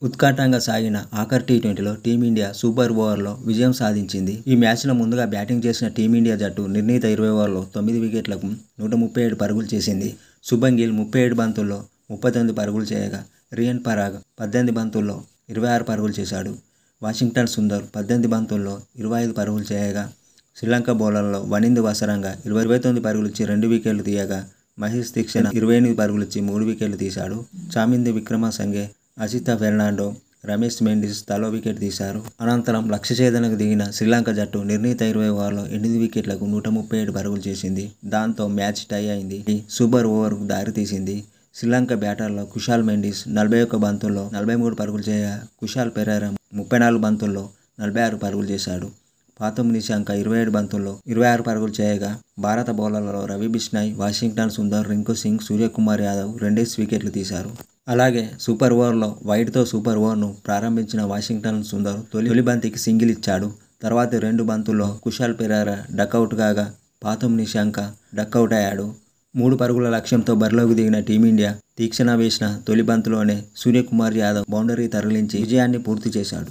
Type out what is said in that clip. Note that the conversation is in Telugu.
ఉత్కంఠంగా సాగిన ఆఖరి టీ20లో టీమిండియా సూపర్ ఓవర్లో విజయం సాధించింది. ఈ మ్యాచ్లో ముందుగా బ్యాటింగ్ చేసిన టీమిండియా జట్టు నిర్ణీత 20 ఓవర్లలో 9 వికెట్లకు 137 పరుగులు చేసింది. శుభన్ గిల్ 37 బంతుల్లో 39 పరుగులు చేయగా, రియాన్ పరాగ్ 18 బంతుల్లో 26 పరుగులు చేశాడు. వాషింగ్టన్ సుందర్ 18 బంతుల్లో 25 పరుగులు చేయగా, శ్రీలంక బౌలర్లలో వనిందు వసరంగ 29 పరుగులిచ్చి 2 వికెట్లు తీయగా, మహేష్ దీక్షణ 28 పరుగులిచ్చి 3 వికెట్లు తీశాడు. చామింది విక్రమసింఘే, అజిత ఫెర్నాండో, రమేష్ మెండిస్ తలో వికెట్ తీశారు. అనంతరం లక్ష్య ఛేదనకు దిగిన శ్రీలంక జట్టు నిర్ణీత 20 ఓవర్లలో 8 వికెట్లకు 137 పరుగులు చేసింది. దాంతో మ్యాచ్ టై అయింది. సూపర్ ఓవర్కు దారితీసింది. శ్రీలంక బ్యాటర్లో కుశాల్ మెండిస్ 41 బంతుల్లో 43 పరుగులు చేయగా, కుశాల్ పెరేరా 34 బంతుల్లో 46 పరుగులు చేశాడు. పాథమ్ నిశాంక 27 బంతుల్లో 26 పరుగులు చేయగా, భారత బౌలర్లలో రవి బిష్నాయ్, వాషింగ్టన్ సుందర్, రింకు సింగ్, సూర్యకుమార్ యాదవ్ 2 వికెట్లు తీశారు. అలాగే సూపర్ ఓవర్లో వైడ్తో సూపర్ ఓవర్ను ప్రారంభించిన వాషింగ్టన్ సుందర్ తొలి బంతికి సింగిల్ ఇచ్చాడు. తర్వాతి 2 బంతుల్లో కుశాల్ పెరేరా డకౌట్ కాగా, పాథమ్ నిశాంక డకౌట్ అయ్యాడు. 3 పరుగుల లక్ష్యంతో బరిలోకి దిగిన టీమిండియా తీక్షణ వేసిన తొలి బంతిలోనే సూర్యకుమార్ యాదవ్ బౌండరీ తరలించి విజయాన్ని పూర్తి చేశాడు.